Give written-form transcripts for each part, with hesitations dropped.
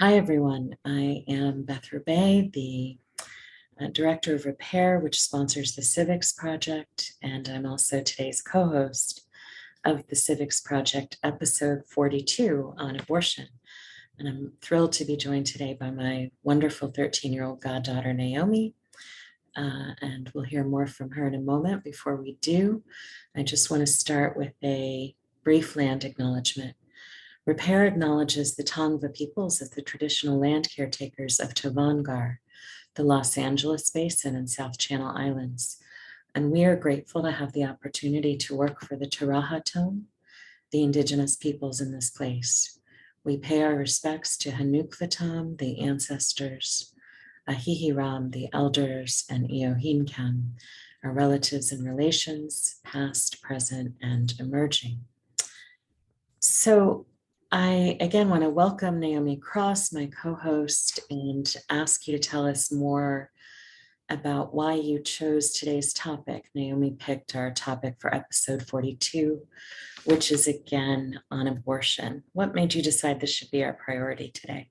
Hi, everyone. I am Beth Rebay, the Director of Repair, which sponsors the Civics Project, and I'm also today's co-host of the Civics Project episode 42 on abortion. And I'm thrilled to be joined today by my wonderful 13-year-old goddaughter, Naomi, and we'll hear more from her in a moment. Before we do, I just want to start with a brief land acknowledgement. Repair acknowledges the Tongva peoples as the traditional land caretakers of Tovangar, the Los Angeles Basin and South Channel Islands. And we are grateful to have the opportunity to work for the Taraha Tone, the indigenous peoples in this place. We pay our respects to Hanukvatam, the ancestors, Ahihiram, the elders, and Eohinkam, our relatives and relations, past, present, and emerging. So I again want to welcome Naomi Cross, my co-host, and ask you to tell us more about why you chose today's topic. Naomi picked our topic for episode 42, which is again on abortion. What made you decide this should be our priority today?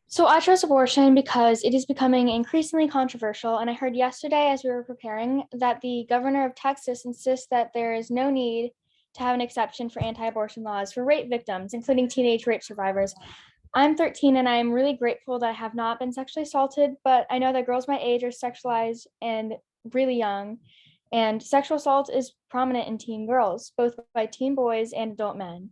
So I chose abortion because it is becoming increasingly controversial. And I heard yesterday as we were preparing that the governor of Texas insists that there is no need to have an exception for anti-abortion laws for rape victims, including teenage rape survivors. I'm 13 and I'm really grateful that I have not been sexually assaulted, but I know that girls my age are sexualized and really young. And sexual assault is prominent in teen girls, both by teen boys and adult men.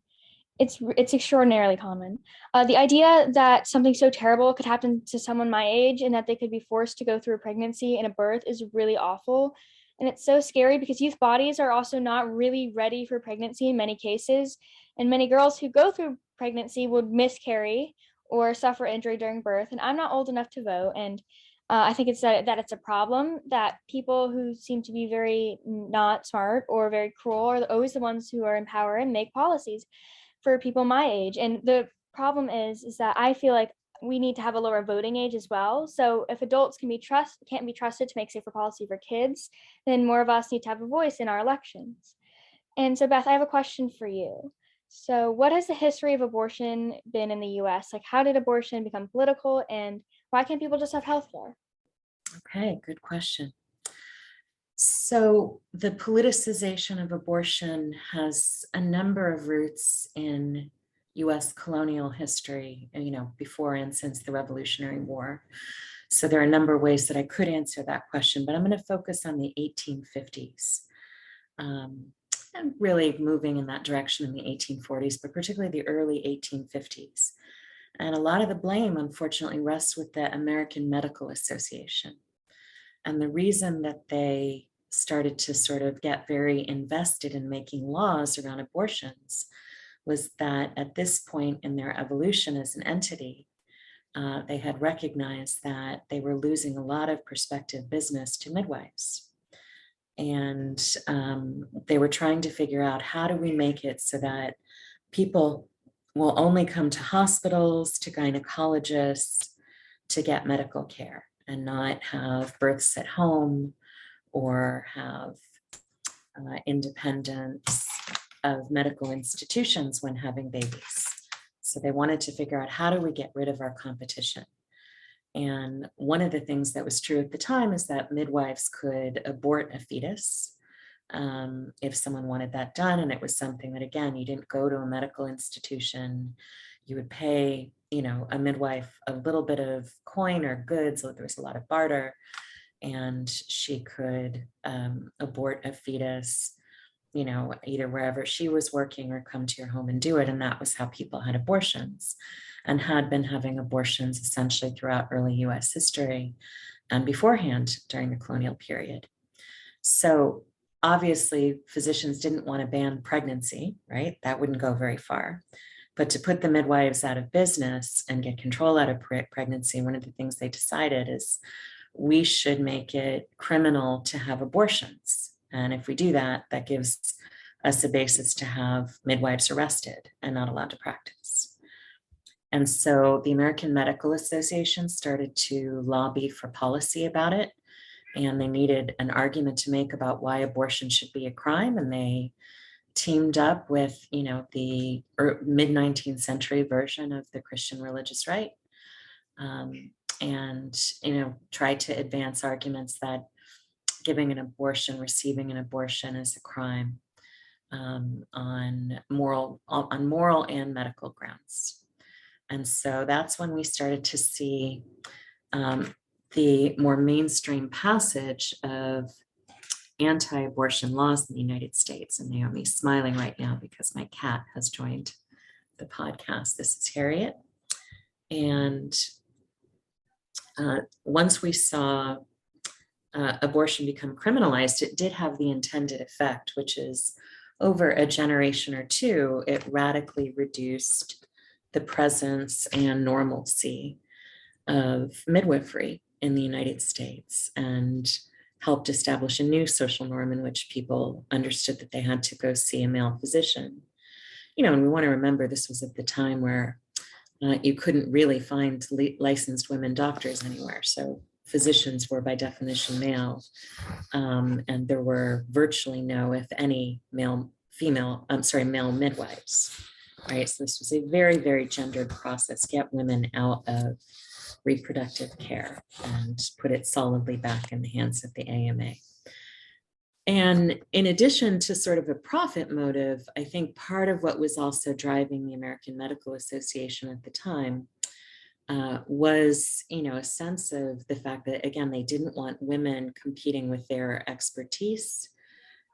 It's extraordinarily common. The idea that something so terrible could happen to someone my age and that they could be forced to go through a pregnancy and a birth is really awful. And it's so scary because youth bodies are also not really ready for pregnancy in many cases. And many girls who go through pregnancy would miscarry or suffer injury during birth. And I'm not old enough to vote. And I think that it's a problem that people who seem to be very not smart or very cruel are always the ones who are in power and make policies for people my age. And the problem is that I feel like we need to have a lower voting age as well. So if adults can't be trusted to make safer policy for kids, then more of us need to have a voice in our elections. And so Beth, I have a question for you. So what has the history of abortion been in the US? Like how did abortion become political and why can't people just have health care? Okay, good question. So the politicization of abortion has a number of roots in US colonial history, before and since the Revolutionary War. So there are a number of ways that I could answer that question, but I'm going to focus on the 1850s. And really moving in that direction in the 1840s, but particularly the early 1850s. And a lot of the blame, unfortunately, rests with the American Medical Association. And the reason that they started to sort of get very invested in making laws around abortions was that at this point in their evolution as an entity, they had recognized that they were losing a lot of prospective business to midwives. And they were trying to figure out, how do we make it so that people will only come to hospitals, to gynecologists, to get medical care and not have births at home or have independence of medical institutions when having babies. So they wanted to figure out, how do we get rid of our competition? And one of the things that was true at the time is that midwives could abort a fetus if someone wanted that done. And it was something that, again, you didn't go to a medical institution. You would pay, a midwife a little bit of coin or goods. So there was a lot of barter, and she could abort a fetus, either wherever she was working or come to your home and do it. And that was how people had abortions and had been having abortions essentially throughout early US history and beforehand during the colonial period. So obviously physicians didn't want to ban pregnancy, right? That wouldn't go very far. But to put the midwives out of business and get control out of pregnancy, one of the things they decided is, we should make it criminal to have abortions. And if we do that, that gives us a basis to have midwives arrested and not allowed to practice. And so the American Medical Association started to lobby for policy about it. And they needed an argument to make about why abortion should be a crime. And they teamed up with, the mid-19th century version of the Christian religious right, and, try to advance arguments that giving an abortion, receiving an abortion is a crime on moral and medical grounds. And so that's when we started to see the more mainstream passage of anti-abortion laws in the United States. And Naomi's smiling right now because my cat has joined the podcast. This is Harriet. And once we saw abortion become criminalized, it did have the intended effect, which is over a generation or two, it radically reduced the presence and normalcy of midwifery in the United States and helped establish a new social norm in which people understood that they had to go see a male physician. And we want to remember this was at the time where you couldn't really find licensed women doctors anywhere. So physicians were by definition male, and there were virtually no, if any, male midwives, right? So this was a very, very gendered process, get women out of reproductive care and put it solidly back in the hands of the AMA. And in addition to sort of a profit motive, I think part of what was also driving the American Medical Association at the time was, a sense of the fact that, again, they didn't want women competing with their expertise.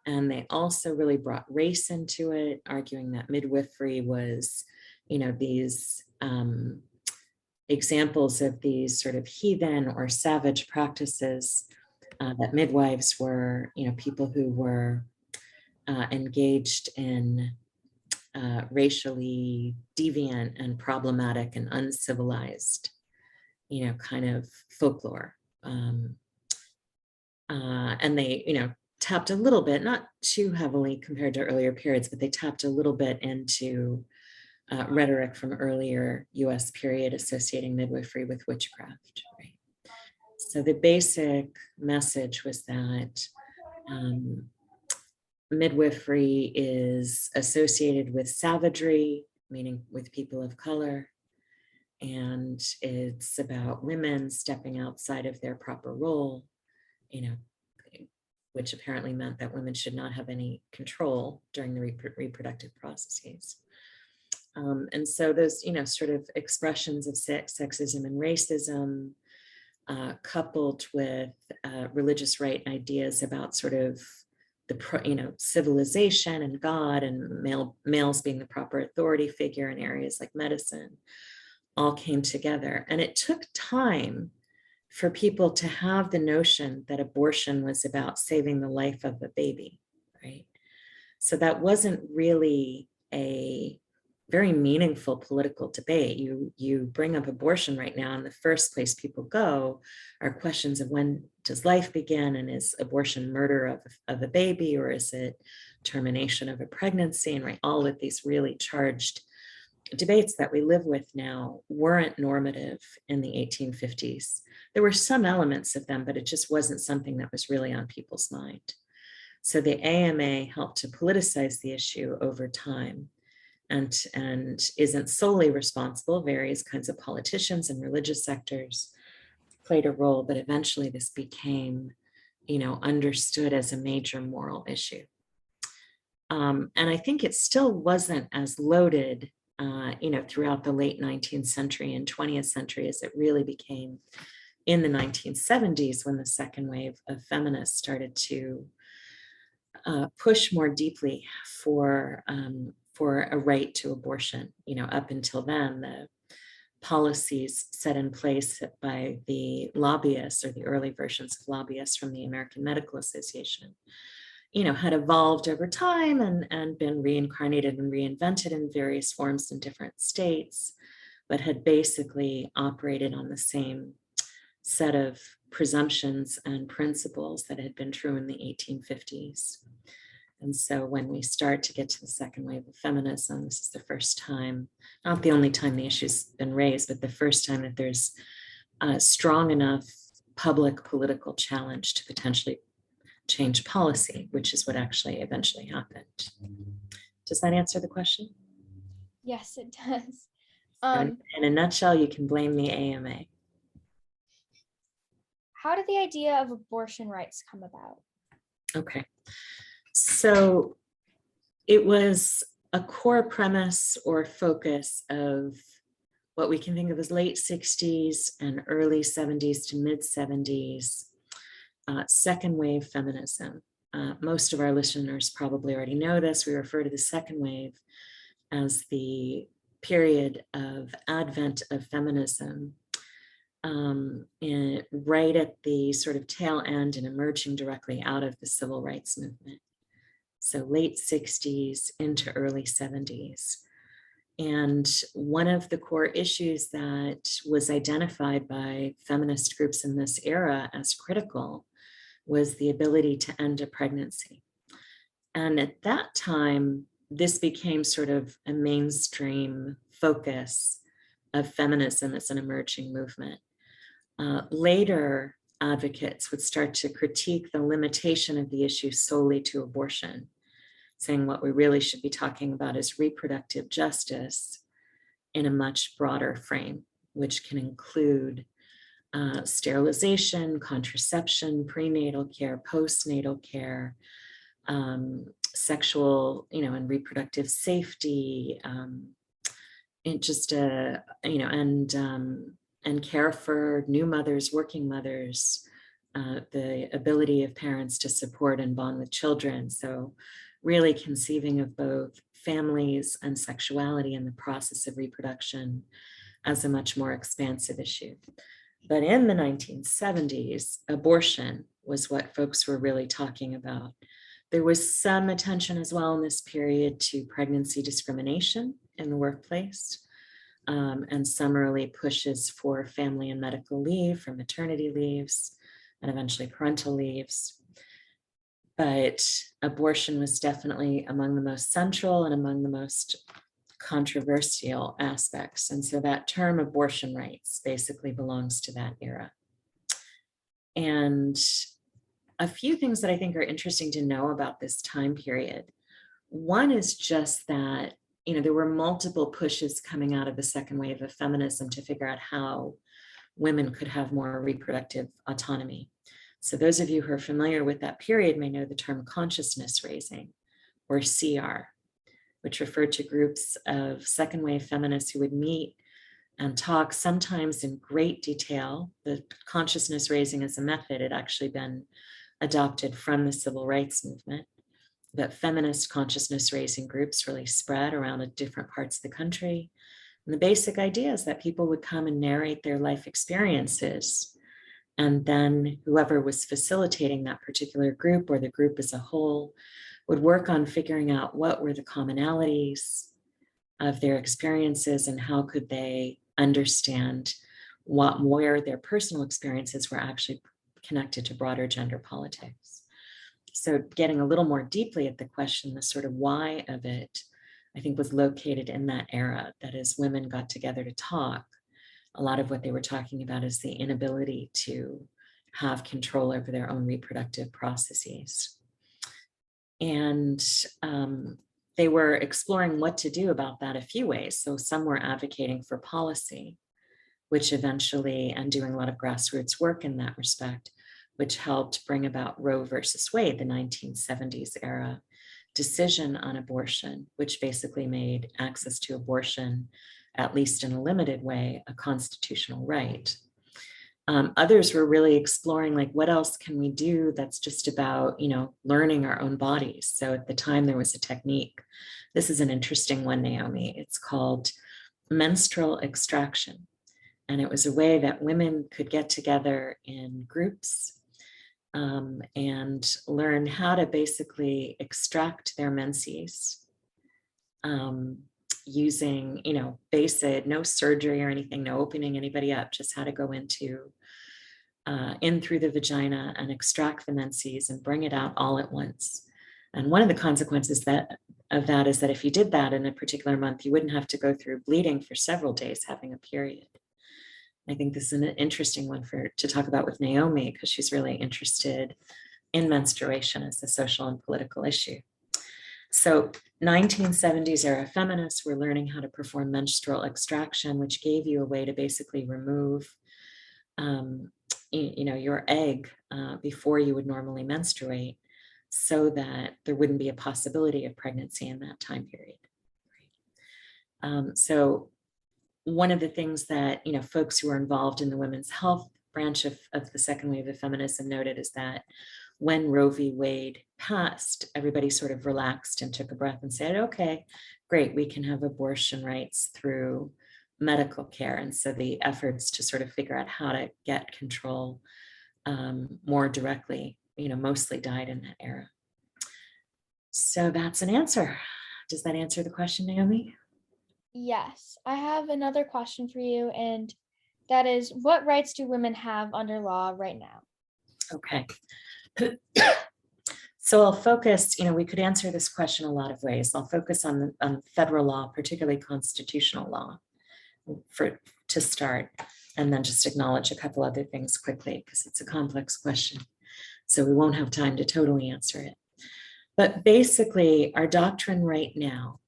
And they also really brought race into it, arguing that midwifery was, these examples of these sort of heathen or savage practices, that midwives were, people who were engaged in racially deviant and problematic and uncivilized, kind of folklore. And they, tapped a little bit, not too heavily compared to earlier periods, but they tapped a little bit into rhetoric from earlier US period associating midwifery with witchcraft, right? So the basic message was that midwifery is associated with savagery, meaning with people of color, and it's about women stepping outside of their proper role, which apparently meant that women should not have any control during the reproductive processes. And so those, sort of expressions of sexism and racism, coupled with religious right ideas about sort of the civilization and God and males being the proper authority figure in areas like medicine, all came together. And it took time for people to have the notion that abortion was about saving the life of a baby, right? So that wasn't really a very meaningful political debate. You bring up abortion right now, and the first place people go are questions of when does life begin, and is abortion murder of a baby, or is it termination of a pregnancy? And right, all of these really charged debates that we live with now weren't normative in the 1850s. There were some elements of them, but it just wasn't something that was really on people's mind. So the AMA helped to politicize the issue over time, and isn't solely responsible. Various kinds of politicians and religious sectors played a role, but eventually this became, understood as a major moral issue. And I think it still wasn't as loaded throughout the late 19th century and 20th century as it really became in the 1970s, when the second wave of feminists started to push more deeply for a right to abortion. Up until then, the policies set in place by the lobbyists, or the early versions of lobbyists from the American Medical Association, had evolved over time and been reincarnated and reinvented in various forms in different states, but had basically operated on the same set of presumptions and principles that had been true in the 1850s. And so when we start to get to the second wave of feminism, this is the first time, not the only time the issue's been raised, but the first time that there's a strong enough public political challenge to potentially change policy, which is what actually eventually happened. Does that answer the question? Yes, it does. In a nutshell, you can blame the AMA. How did the idea of abortion rights come about? Okay, so it was a core premise or focus of what we can think of as late 60s and early 70s to mid 70s, second wave feminism. Most of our listeners probably already know this. We refer to the second wave as the period of advent of feminism, right at the sort of tail end and emerging directly out of the civil rights movement. So late 60s into early 70s. And one of the core issues that was identified by feminist groups in this era as critical was the ability to end a pregnancy. And at that time, this became sort of a mainstream focus of feminism as an emerging movement. Later, advocates would start to critique the limitation of the issue solely to abortion, saying what we really should be talking about is reproductive justice in a much broader frame, which can include sterilization, contraception, prenatal care, postnatal care, sexual, and reproductive safety, and just and care for new mothers, working mothers, the ability of parents to support and bond with children. So really conceiving of both families and sexuality in the process of reproduction as a much more expansive issue. But in the 1970s, abortion was what folks were really talking about. There was some attention as well in this period to pregnancy discrimination in the workplace, and some early pushes for family and medical leave, for maternity leaves, and eventually parental leaves. But abortion was definitely among the most central and among the most controversial aspects. And so that term abortion rights basically belongs to that era. And a few things that I think are interesting to know about this time period. One is just that, there were multiple pushes coming out of the second wave of feminism to figure out how women could have more reproductive autonomy. So those of you who are familiar with that period may know the term consciousness raising, or CR, which referred to groups of second wave feminists who would meet and talk sometimes in great detail. The consciousness raising as a method had actually been adopted from the civil rights movement, but feminist consciousness raising groups really spread around different parts of the country. And the basic idea is that people would come and narrate their life experiences, and then whoever was facilitating that particular group or the group as a whole would work on figuring out what were the commonalities of their experiences and how could they understand where their personal experiences were actually connected to broader gender politics. So getting a little more deeply at the question, the sort of why of it, I think was located in that era. That is, women got together to talk. A lot of what they were talking about is the inability to have control over their own reproductive processes. And they were exploring what to do about that a few ways. So some were advocating for policy, which eventually, and doing a lot of grassroots work in that respect, which helped bring about Roe versus Wade, the 1970s era decision on abortion, which basically made access to abortion, at least in a limited way, a constitutional right. Others were really exploring, like, what else can we do that's just about, learning our own bodies. So at the time there was a technique. This is an interesting one, Naomi. It's called menstrual extraction. And it was a way that women could get together in groups and learn how to basically extract their menses using, basic, no surgery or anything, no opening anybody up, just how to go in through the vagina and extract the menses and bring it out all at once. And one of the consequences of that is that if you did that in a particular month, you wouldn't have to go through bleeding for several days having a period. I think this is an interesting one to talk about with Naomi, because she's really interested in menstruation as a social and political issue. So 1970s era feminists were learning how to perform menstrual extraction, which gave you a way to basically remove your egg before you would normally menstruate, so that there wouldn't be a possibility of pregnancy in that time period. So one of the things that folks who are involved in the women's health branch of the second wave of feminism noted is that when Roe v. Wade passed, everybody sort of relaxed and took a breath and said, okay, great, we can have abortion rights through medical care. And so the efforts to sort of figure out how to get control more directly, mostly died in that era. So that's an answer. Does that answer the question, Naomi? Yes, I have another question for you, and that is, what rights do women have under law right now? Okay. So I'll focus, we could answer this question a lot of ways. I'll focus on federal law, particularly constitutional law, to start, and then just acknowledge a couple other things quickly, because it's a complex question. So we won't have time to totally answer it. But basically, our doctrine right now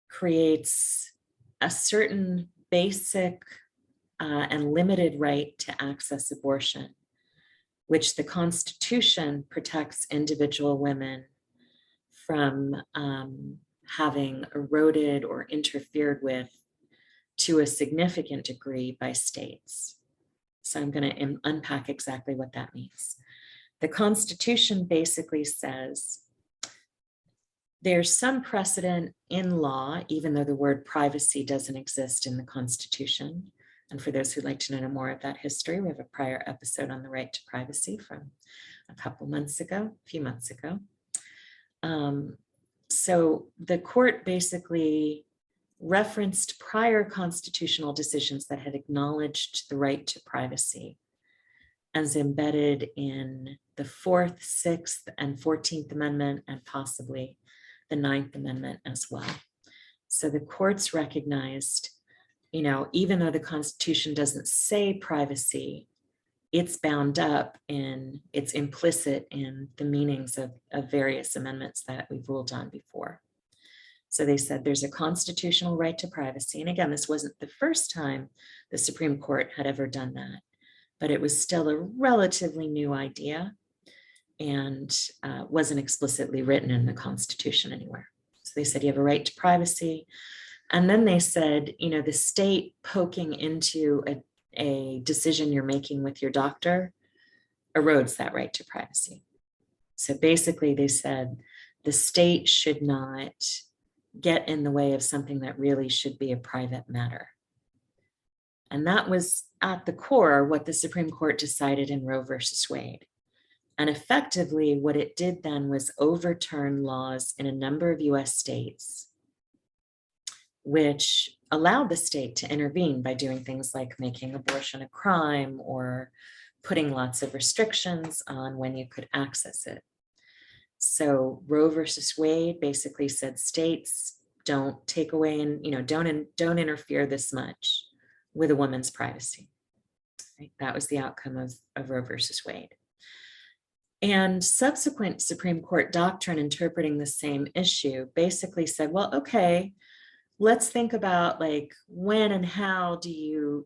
creates a certain basic and limited right to access abortion, which the Constitution protects individual women from having eroded or interfered with to a significant degree by states. So I'm going to unpack exactly what that means. The Constitution basically says there's some precedent in law, even though the word privacy doesn't exist in the Constitution. And for those who'd like to know more of that history, we have a prior episode on the right to privacy from a few months ago. So the court basically referenced prior constitutional decisions that had acknowledged the right to privacy as embedded in the 4th, 6th, and 14th Amendment, and possibly the 9th Amendment as well. So the courts recognized, even though the Constitution doesn't say privacy, it's bound up in, it's implicit in the meanings of various amendments that we've ruled on before. So they said there's a constitutional right to privacy. And again, this wasn't the first time the Supreme Court had ever done that, but it was still a relatively new idea and wasn't explicitly written in the Constitution anywhere. So they said you have a right to privacy. And then they said, the state poking into a decision you're making with your doctor erodes that right to privacy. So basically they said the state should not get in the way of something that really should be a private matter. And that was at the core what the Supreme Court decided in Roe versus Wade. And effectively what it did then was overturn laws in a number of US states, which allowed the state to intervene by doing things like making abortion a crime or putting lots of restrictions on when you could access it. So Roe versus Wade basically said states don't take away and don't interfere this much with a woman's privacy. Right? That was the outcome of Roe versus Wade. And subsequent Supreme Court doctrine interpreting the same issue basically said, well, okay, let's think about when and how do you,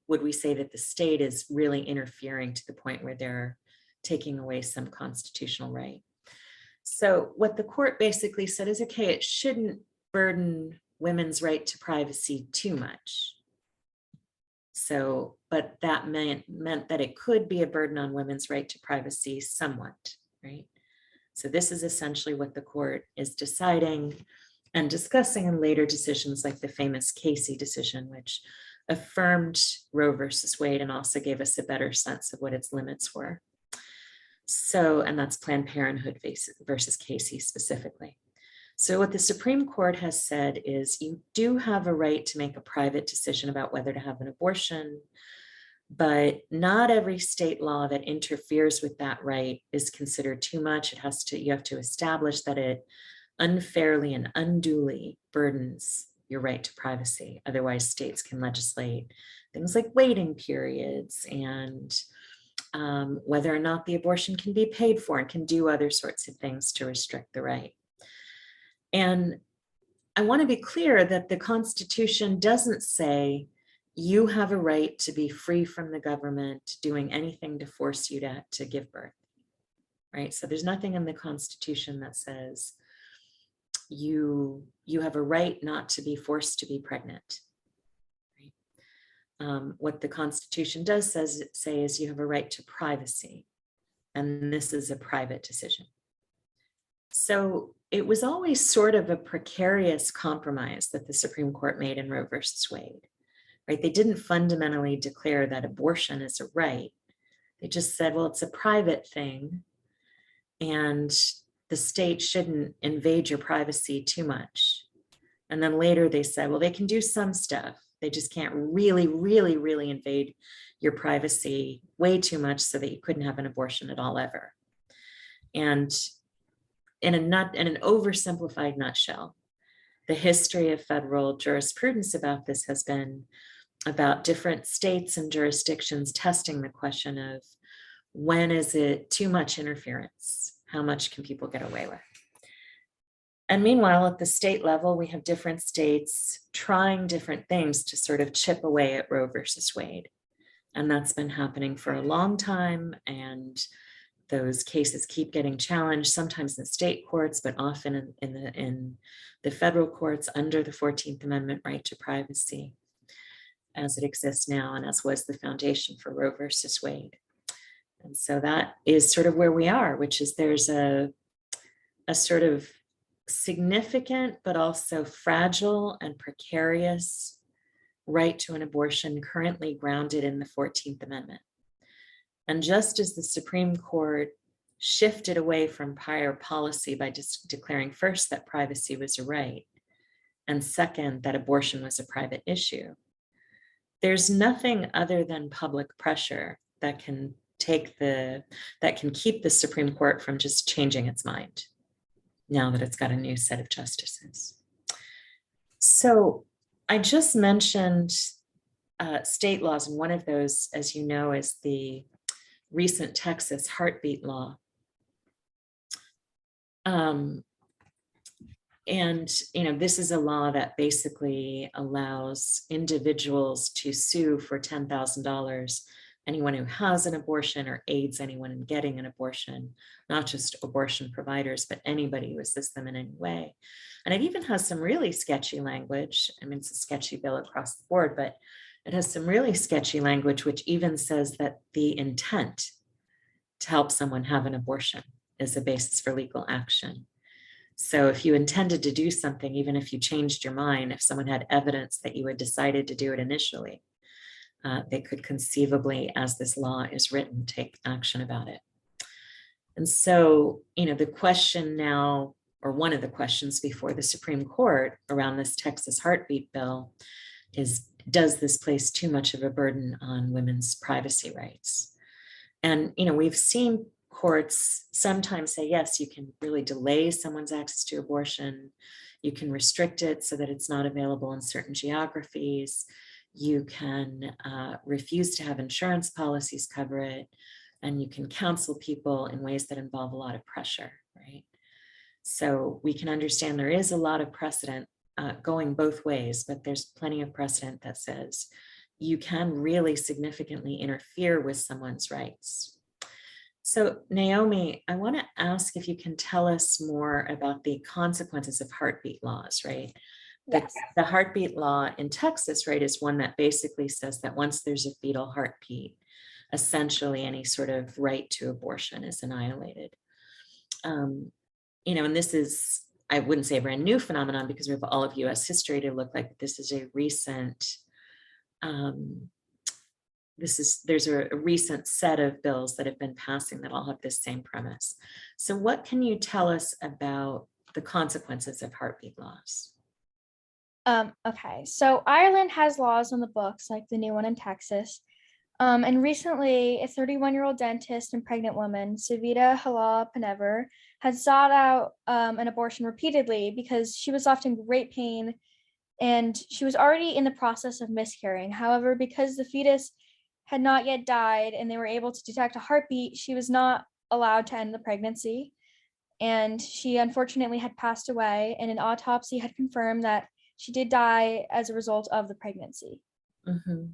would we say that the state is really interfering to the point where they're taking away some constitutional right? So what the court basically said is, okay, it shouldn't burden women's right to privacy too much. So, but that meant that it could be a burden on women's right to privacy somewhat, right? So this is essentially what the court is deciding and discussing in later decisions like the famous Casey decision, which affirmed Roe versus Wade and also gave us a better sense of what its limits were. So, and that's Planned Parenthood versus Casey specifically. So what the Supreme Court has said is you do have a right to make a private decision about whether to have an abortion, but not every state law that interferes with that right is considered too much. You have to establish that it unfairly and unduly burdens your right to privacy. Otherwise, states can legislate things like waiting periods and whether or not the abortion can be paid for, and can do other sorts of things to restrict the right. And I want to be clear that the Constitution doesn't say you have a right to be free from the government doing anything to force you to give birth, right? So there's nothing in the Constitution that says you have a right not to be forced to be pregnant. Right? What the Constitution does say is you have a right to privacy, and this is a private decision. So it was always sort of a precarious compromise that the Supreme Court made in Roe versus Wade, right? They didn't fundamentally declare that abortion is a right. They just said, well, it's a private thing, and the state shouldn't invade your privacy too much. And then later they said, well, they can do some stuff. They just can't really, really, really invade your privacy way too much so that you couldn't have an abortion at all ever. And in an oversimplified nutshell, the history of federal jurisprudence about this has been about different states and jurisdictions testing the question of when is it too much interference? How much can people get away with? And meanwhile, at the state level, we have different states trying different things to sort of chip away at Roe versus Wade. And that's been happening for a long time. And those cases keep getting challenged, sometimes in state courts, but often in the federal courts under the 14th Amendment right to privacy as it exists now, and as was the foundation for Roe versus Wade. And so that is sort of where we are, which is there's a sort of significant, but also fragile and precarious right to an abortion currently grounded in the 14th Amendment. And just as the Supreme Court shifted away from prior policy by just declaring first that privacy was a right, and second, that abortion was a private issue, there's nothing other than public pressure that can keep the Supreme Court from just changing its mind now that it's got a new set of justices. So I just mentioned state laws, and one of those, as you know, is the recent Texas heartbeat law. And, this is a law that basically allows individuals to sue for $10,000 anyone who has an abortion or aids anyone in getting an abortion, not just abortion providers, but anybody who assists them in any way. And it even has some really sketchy language. I mean, it's a sketchy bill across the board, but it has some really sketchy language, which even says that the intent to help someone have an abortion is a basis for legal action. So if you intended to do something, even if you changed your mind, if someone had evidence that you had decided to do it initially, they could conceivably, as this law is written, take action about it. And so, the question now, or one of the questions before the Supreme Court around this Texas heartbeat bill is, does this place too much of a burden on women's privacy rights? And, we've seen courts sometimes say, yes, you can really delay someone's access to abortion. You can restrict it so that it's not available in certain geographies. You can refuse to have insurance policies cover it, and you can counsel people in ways that involve a lot of pressure, right? So we can understand there is a lot of precedent going both ways, but there's plenty of precedent that says you can really significantly interfere with someone's rights. So Naomi, I want to ask if you can tell us more about the consequences of heartbeat laws, right? Yes. The heartbeat law in Texas, right, is one that basically says that once there's a fetal heartbeat, essentially any sort of right to abortion is annihilated. And this is, I wouldn't say a brand new phenomenon because we have all of US history to look like this is a recent, there's a recent set of bills that have been passing that all have this same premise. So what can you tell us about the consequences of heartbeat laws? Okay, so Ireland has laws on the books, like the new one in Texas. And recently, a 31-year-old dentist and pregnant woman, Savita Halal Panever, had sought out an abortion repeatedly because she was left in great pain and she was already in the process of miscarrying. However, because the fetus had not yet died and they were able to detect a heartbeat, she was not allowed to end the pregnancy. and she unfortunately had passed away, and an autopsy had confirmed that she did die as a result of the pregnancy. Mhm.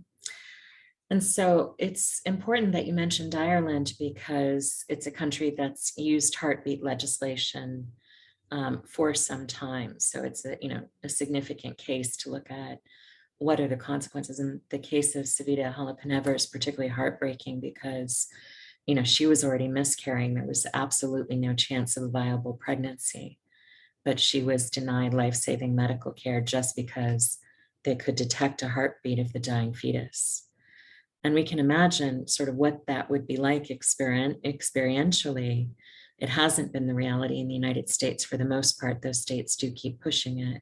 And so it's important that you mentioned Ireland because it's a country that's used heartbeat legislation for some time. So it's a significant case to look at what are the consequences. In the case of Savita Halappanavar is particularly heartbreaking because she was already miscarrying. There was absolutely no chance of a viable pregnancy, but she was denied life-saving medical care just because they could detect a heartbeat of the dying fetus. And we can imagine sort of what that would be like experientially. It hasn't been the reality in the United States for the most part. Those states do keep pushing it.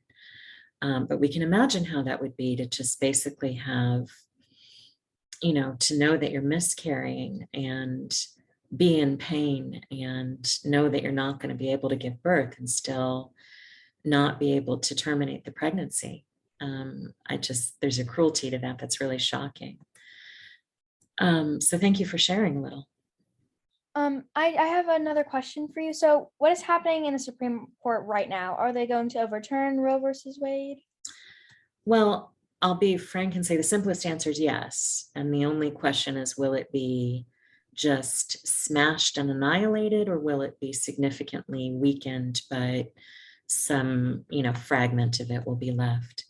But we can imagine how that would be to just basically have, to know that you're miscarrying and be in pain and know that you're not going to be able to give birth and still not be able to terminate the pregnancy. There's a cruelty to that that's really shocking. So thank you for sharing a little. I have another question for you. So what is happening in the Supreme Court right now? Are they going to overturn Roe versus Wade? Well, I'll be frank and say the simplest answer is yes. And the only question is, will it be just smashed and annihilated, or will it be significantly weakened, but some, fragment of it will be left?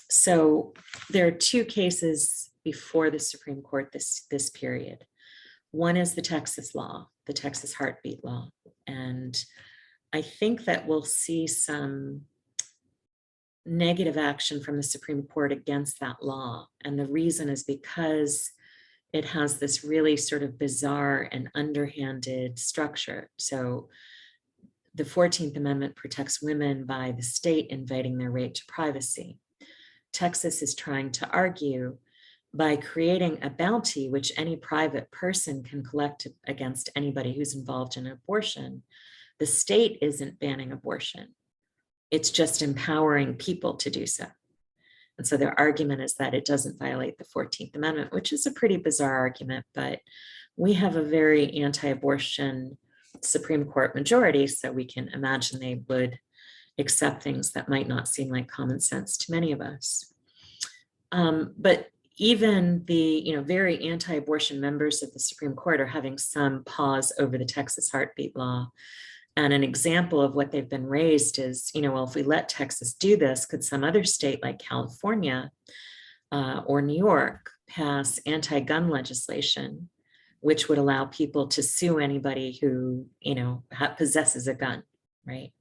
So there are two cases before the Supreme Court this period. One is the Texas law, the Texas heartbeat law. And I think that we'll see some negative action from the Supreme Court against that law. And the reason is because it has this really sort of bizarre and underhanded structure. So the 14th Amendment protects women by the state invading their right to privacy. Texas is trying to argue by creating a bounty which any private person can collect against anybody who's involved in abortion. The state isn't banning abortion. It's just empowering people to do so. And so their argument is that it doesn't violate the 14th Amendment, which is a pretty bizarre argument, but we have a very anti-abortion Supreme Court majority, so we can imagine they would accept things that might not seem like common sense to many of us. But even the very anti-abortion members of the Supreme Court are having some pause over the Texas heartbeat law. And an example of what they've been raised is, well, if we let Texas do this, could some other state like California or New York pass anti-gun legislation, which would allow people to sue anybody who, possesses a gun, right?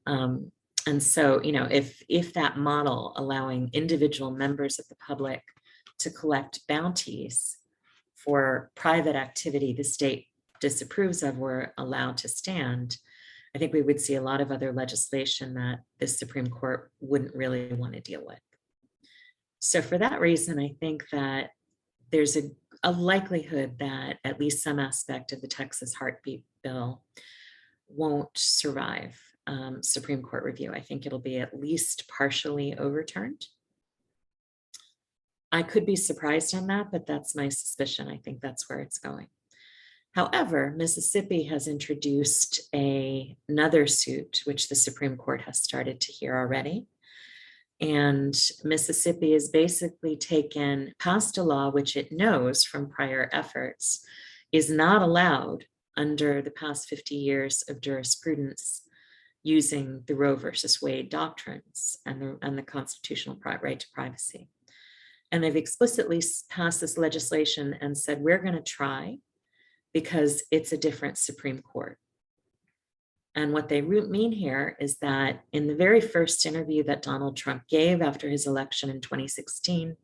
And so, if that model allowing individual members of the public to collect bounties for private activity the state disapproves of were allowed to stand, I think we would see a lot of other legislation that the Supreme Court wouldn't really want to deal with. So for that reason, I think that there's a likelihood that at least some aspect of the Texas heartbeat bill won't survive Supreme Court review. I think it'll be at least partially overturned. I could be surprised on that, but that's my suspicion. I think that's where it's going. However, Mississippi has introduced another suit, which the Supreme Court has started to hear already. And Mississippi has basically passed a law which it knows from prior efforts is not allowed under the past 50 years of jurisprudence using the Roe versus Wade doctrines and the constitutional right to privacy. And they've explicitly passed this legislation and said, we're going to try because it's a different Supreme Court. And what they mean here is that in the very first interview that Donald Trump gave after his election in 2016,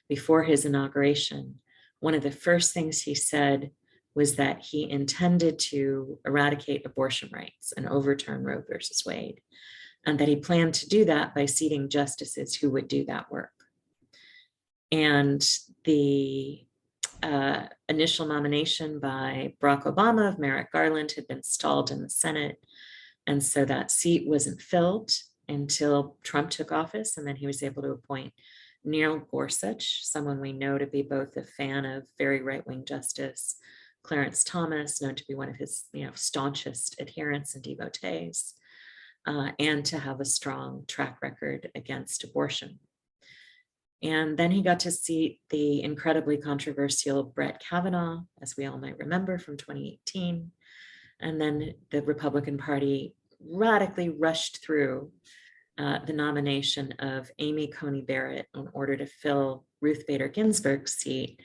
before his inauguration, one of the first things he said was that he intended to eradicate abortion rights and overturn Roe versus Wade, and that he planned to do that by seating justices who would do that work. And the initial nomination by Barack Obama of Merrick Garland had been stalled in the Senate. And so that seat wasn't filled until Trump took office. And then he was able to appoint Neil Gorsuch, someone we know to be both a fan of very right-wing justice, Clarence Thomas, known to be one of his staunchest adherents and devotees, and to have a strong track record against abortion. And then he got to seat the incredibly controversial Brett Kavanaugh, as we all might remember, from 2018. And then the Republican Party radically rushed through the nomination of Amy Coney Barrett in order to fill Ruth Bader Ginsburg's seat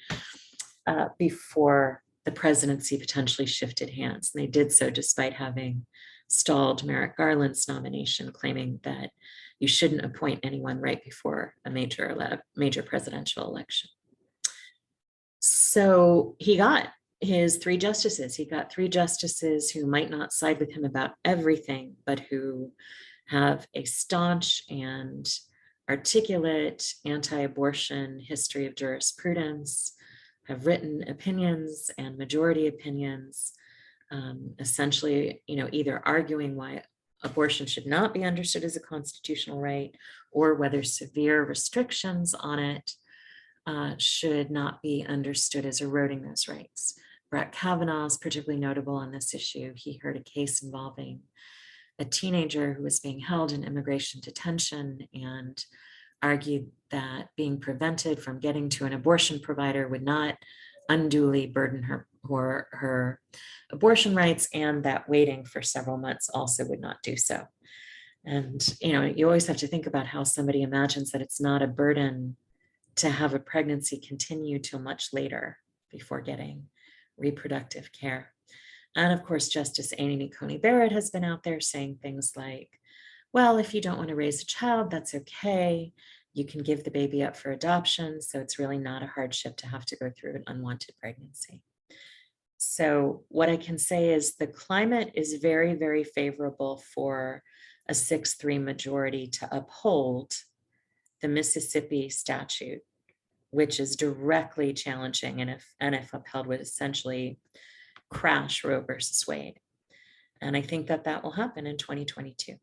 before the presidency potentially shifted hands. And they did so despite having stalled Merrick Garland's nomination, claiming that you shouldn't appoint anyone right before a major presidential election. So he got his 3 justices. He got 3 justices who might not side with him about everything, but who have a staunch and articulate anti-abortion history of jurisprudence, have written opinions and majority opinions, essentially, either arguing why abortion should not be understood as a constitutional right, or whether severe restrictions on it should not be understood as eroding those rights. Brett Kavanaugh is particularly notable on this issue. He heard a case involving a teenager who was being held in immigration detention and argued that being prevented from getting to an abortion provider would not unduly burden her abortion rights, and that waiting for several months also would not do so. And, you always have to think about how somebody imagines that it's not a burden to have a pregnancy continue till much later before getting reproductive care. And of course, Justice Amy Coney Barrett has been out there saying things like, well, if you don't want to raise a child, that's okay. You can give the baby up for adoption. So it's really not a hardship to have to go through an unwanted pregnancy. So what I can say is the climate is very, very favorable for a 6-3 majority to uphold the Mississippi statute, which is directly challenging and if upheld would essentially crash Roe versus Wade. And I think that will happen in 2022.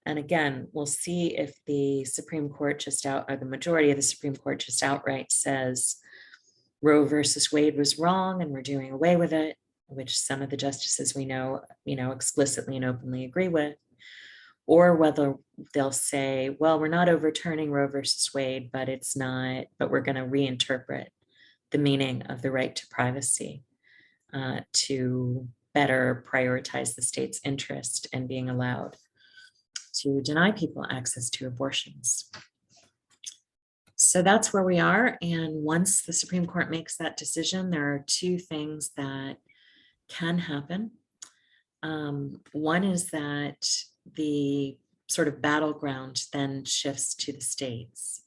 And again, we'll see if the Supreme Court or the majority of the Supreme Court just outright says Roe versus Wade was wrong and we're doing away with it, which some of the justices we know, explicitly and openly agree with, or whether they'll say, well, we're not overturning Roe versus Wade, but we're going to reinterpret the meaning of the right to privacy to better prioritize the state's interest in being allowed to deny people access to abortions. So that's where we are. And once the Supreme Court makes that decision, there are 2 things that can happen. One is that the sort of battleground then shifts to the states,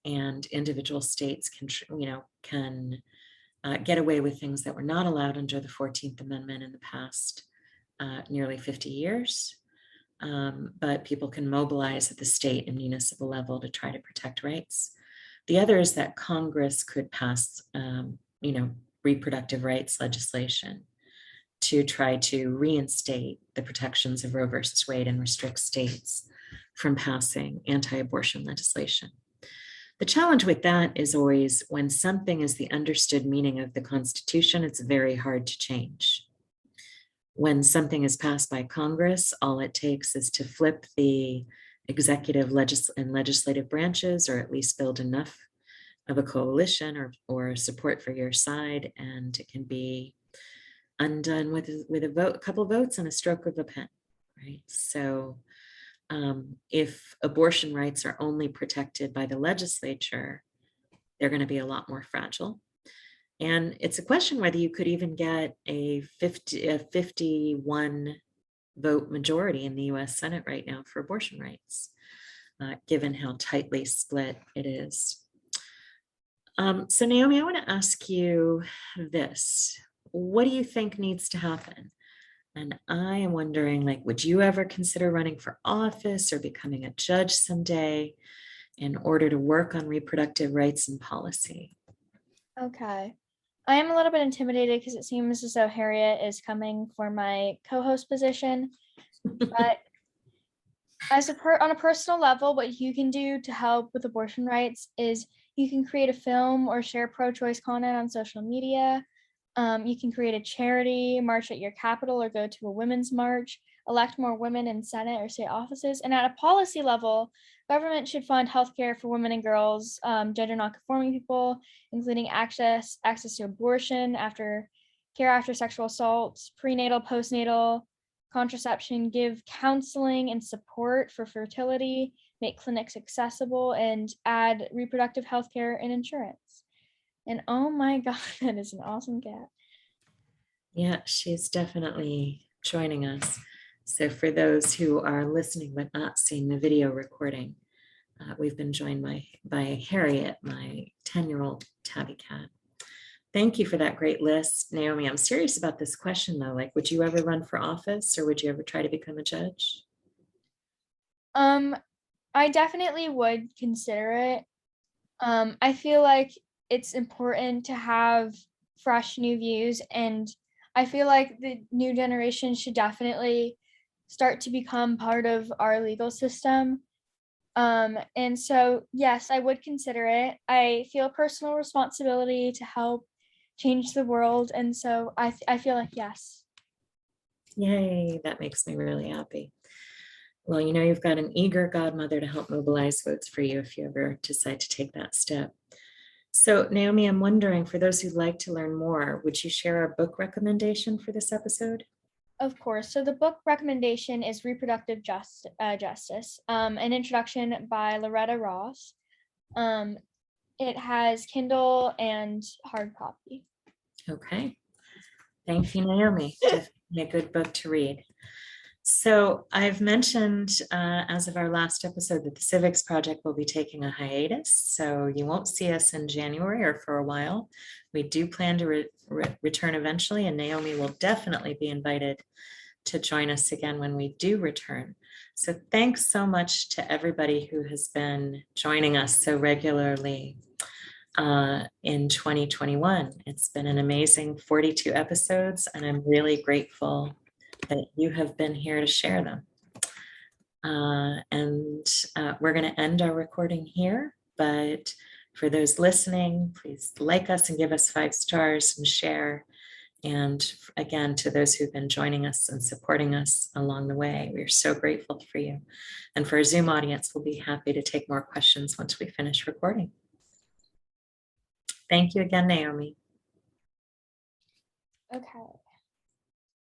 and individual states can get away with things that were not allowed under the 14th Amendment in the past nearly 50 years. But people can mobilize at the state and municipal level to try to protect rights. The other is that Congress could pass, reproductive rights legislation to try to reinstate the protections of Roe versus Wade and restrict states from passing anti-abortion legislation. The challenge with that is always when something is the understood meaning of the Constitution, it's very hard to change. When something is passed by Congress, all it takes is to flip the executive and legislative branches, or at least build enough of a coalition or support for your side, and it can be undone with a couple of votes and a stroke of a pen, right? So if abortion rights are only protected by the legislature, they're going to be a lot more fragile. And it's a question whether you could even get a 51 vote majority in the US Senate right now for abortion rights, given how tightly split it is. So Naomi, I want to ask you this. What do you think needs to happen? And I am wondering, would you ever consider running for office or becoming a judge someday in order to work on reproductive rights and policy? Okay. I am a little bit intimidated because it seems as though Harriet is coming for my co-host position. But on a personal level, what you can do to help with abortion rights is you can create a film or share pro-choice content on social media. You can create a charity, march at your capital, or go to a women's march, elect more women in Senate or state offices. And at a policy level, government should fund healthcare for women and girls, gender nonconforming people, including access to abortion, care after sexual assault, prenatal, postnatal, contraception, give counseling and support for fertility, make clinics accessible, and add reproductive health care and insurance. And oh my God, that is an awesome cat. Yeah, she's definitely joining us. So for those who are listening but not seeing the video recording, we've been joined by Harriet, my 10-year-old tabby cat. Thank you for that great list, Naomi. I'm serious about this question though. Like, would you ever run for office or would you ever try to become a judge? I definitely would consider it. I feel like it's important to have fresh new views, and I feel like the new generation should definitely start to become part of our legal system. And so, yes, I would consider it. I feel personal responsibility to help change the world, and so I feel like yes. Yay, that makes me really happy. Well, you know, you've got an eager godmother to help mobilize votes for you if you ever decide to take that step. So Naomi, I'm wondering, for those who'd like to learn more, would you share a book recommendation for this episode? Of course. So the book recommendation is Reproductive Justice, an introduction by Loretta Ross. It has Kindle and hard copy. Okay. Thank you, Naomi. Definitely a good book to read. So I've mentioned as of our last episode that the Civics Project will be taking a hiatus. So you won't see us in January or for a while. We do plan to return eventually, and Naomi will definitely be invited to join us again when we do return. So thanks so much to everybody who has been joining us so regularly in 2021. It's been an amazing 42 episodes, and I'm really grateful that you have been here to share them. We're going to end our recording here, but for those listening, please like us and give us 5 stars and share. And again, to those who've been joining us and supporting us along the way, we're so grateful for you. And for our Zoom audience, we'll be happy to take more questions once we finish recording. Thank you again, Naomi. Okay.